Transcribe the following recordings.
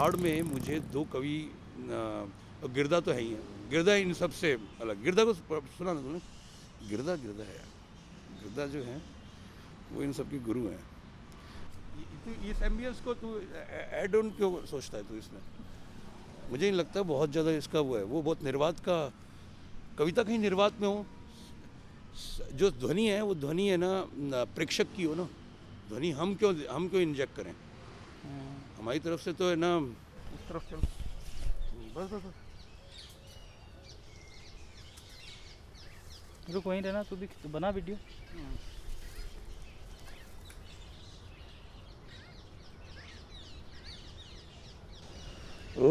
पहाड़ में मुझे दो कवि गिरदा तो है ही है, गिरदा इन सब से अलग। गिरदा को सुना ना तुमने? गिरदा गिरदा है यार, गिरदा जो है वो इन सब के गुरु हैं। तू इस एम्बियंस को तू ऐड ऑन क्यों सोचता है तू इसमें? मुझे नहीं लगता बहुत ज़्यादा इसका वो है, वो बहुत निर्वात का, कविता कहीं निर्वात में हो, जो ध्वनि है वो ध्वनि है ना प्रेक्षक की हो ना, ध्वनि हम क्यों इंजेक्ट करें? हमारी तरफ से तो है ना, उस तरफ चलो, बस बस बस। रुक वहीं रहना, तू भी तो बना वीडियो।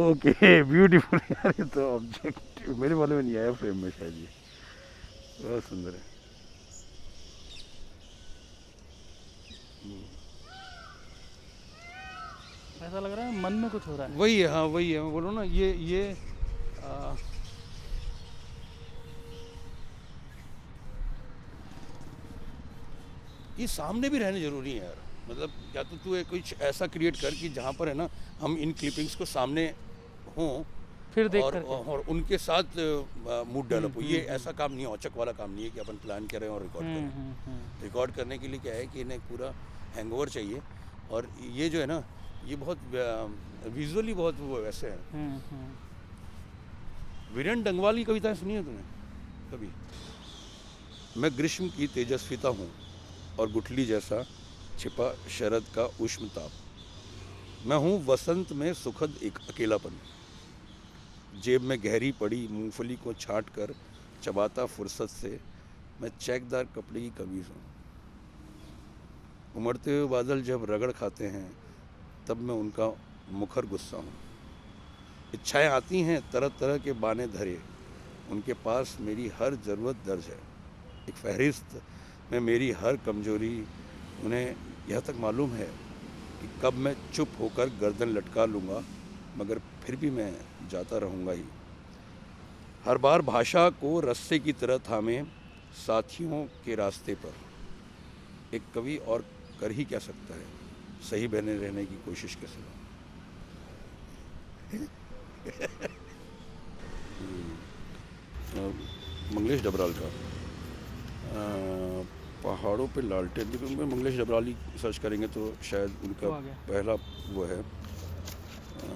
ओके ब्यूटीफुल यार, ये तो ऑब्जेक्ट मेरे वाले में नहीं आया फ्रेम में शायद, ये बहुत सुंदर है। ऐसा लग रहा है मन में कुछ हो रहा है। वही है, हाँ वही है, मैं बोलूँ ना, ये आ, ये सामने भी रहने जरूरी है यार। मतलब या तो तू कुछ ऐसा क्रिएट कर कि जहाँ पर है ना हम इन क्लिपिंग्स को सामने हों, फिर देख और उनके साथ मूड डेवलप हो। ये ऐसा काम नहीं है, औचक वाला काम नहीं है कि अपन प्लान करें और रिकॉर्ड करें। रिकॉर्ड करने के लिए क्या है कि इन्हें पूरा हैंगओवर चाहिए, और ये जो है ना ये बहुत विजुअली बहुत वो वैसे है। वीरेन डंगवाल की कविताएं सुनी है तूने कभी? मैं ग्रीष्म की तेजस्विता हूँ और गुठली जैसा छिपा शरद का उष्ण ताप। मैं हूँ वसंत में सुखद एक अकेलापन, जेब में गहरी पड़ी मूंगफली को छांट कर चबाता फुर्सत से मैं चेकदार कपड़े की कमीज हूँ। उमड़ते हुए बादल जब रगड़ खाते हैं तब मैं उनका मुखर गुस्सा हूँ। इच्छाएं आती हैं तरह तरह के बाने धरे, उनके पास मेरी हर ज़रूरत दर्ज है। एक फहरिस्त में मेरी हर कमजोरी, उन्हें यह तक मालूम है कि कब मैं चुप होकर गर्दन लटका लूँगा, मगर फिर भी मैं जाता रहूँगा ही। हर बार भाषा को रस्से की तरह थामे साथियों के रास्ते पर, एक कवि और कर ही क्या सकता है सही बने रहने की कोशिश के सिवा। मंगलेश डबराल का पहाड़ों पे लालटेन, क्योंकि मंगलेश डबराल ही सर्च करेंगे तो शायद उनका पहला वो है।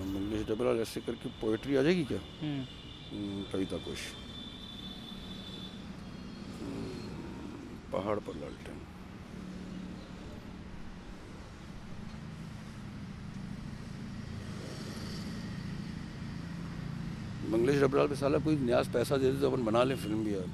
मंगलेश डबराल ऐसे करके पोएट्री आ जाएगी क्या? कविता कोश, पहाड़ पर लालटेन। मंगलेश डबराल पे साला कोई न्यास पैसा दे दे तो अपन बना लें फिल्म भी यार।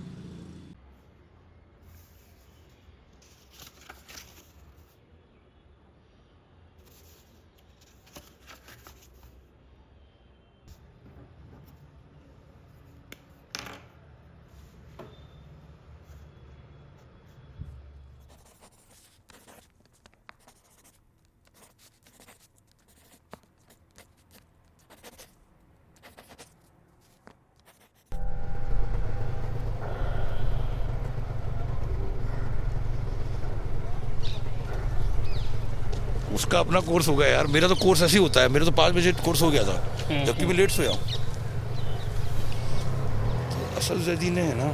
उसका अपना कोर्स हो गया यार, मेरा तो कोर्स ऐसे ही होता है। मेरा तो 5 बजे कोर्स हो गया था, जबकि मैं लेट सोया हूँ। तो असल जैदी ने है ना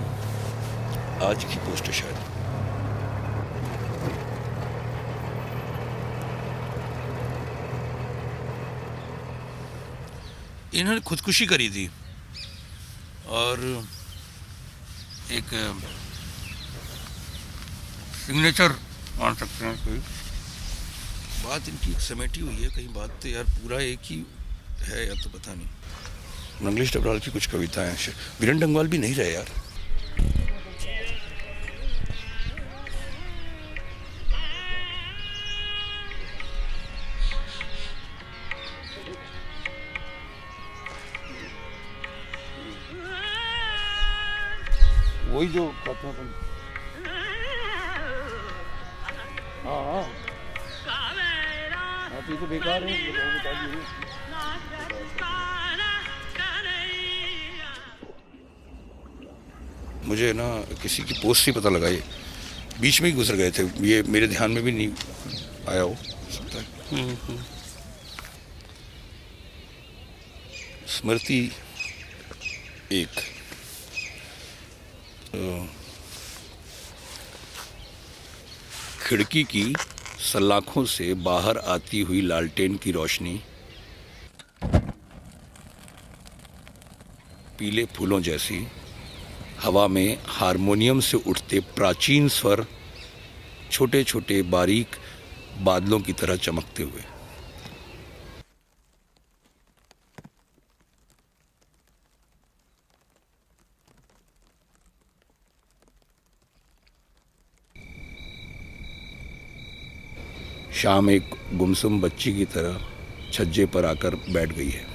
आज की पोस्ट है शायद, इन्होंने खुदकुशी करी थी और एक सिग्नेचर मान सकते हैं कोई बात इनकी समेटी हुई है। कहीं बात तो यार पूरा एक ही है या तो पता नहीं। मंगलेश डबराल की कुछ कविताएं हैं, वीरेन डंगवाल भी नहीं रहे यार। वही जो कहते हैं हाँ तो बेकार है। मुझे ना किसी की पोस्ट से पता लगा, ये बीच में ही गुजर गए थे, ये मेरे ध्यान में भी नहीं आया हो सकता है। स्मृति एक खिड़की की सलाखों से बाहर आती हुई लालटेन की रोशनी पीले फूलों जैसी, हवा में हारमोनियम से उठते प्राचीन स्वर छोटे छोटे बारीक बादलों की तरह चमकते हुए। शाम एक गुमसुम बच्ची की तरह छज्जे पर आकर बैठ गई है।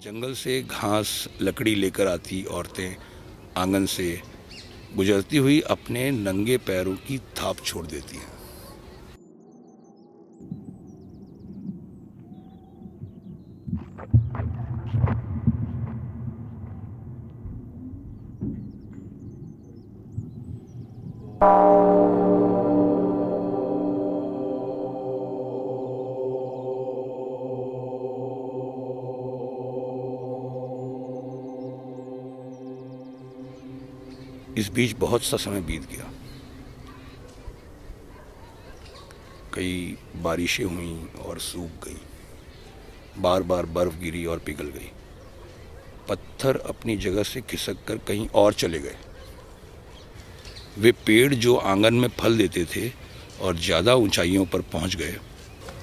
जंगल से घास लकड़ी लेकर आती औरतें आंगन से गुजरती हुई अपने नंगे पैरों की थाप छोड़ देती हैं। इस बीच बहुत सा समय बीत गया। कई बारिशें हुईं और सूख गई, बार बार बर्फ गिरी और पिघल गई। पत्थर अपनी जगह से खिसक कर कहीं और चले गए। वे पेड़ जो आंगन में फल देते थे और ज़्यादा ऊंचाइयों पर पहुंच गए,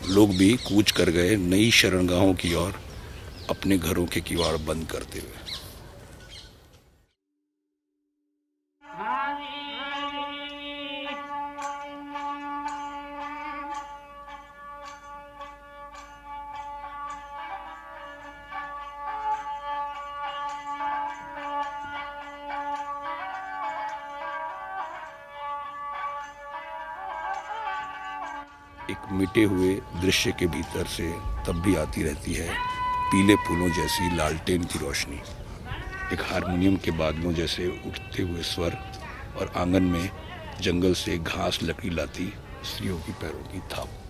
लोग भी कूच कर गए नई शरणगाहों की ओर, अपने घरों के किवाड़ बंद करते हुए। एक मिटे हुए दृश्य के भीतर से तब भी आती रहती है पीले फूलों जैसी लालटेन की रोशनी, एक हारमोनियम के बादलों जैसे उठते हुए स्वर और आंगन में जंगल से घास लकड़ी लाती स्त्रियों की पैरों की थाप।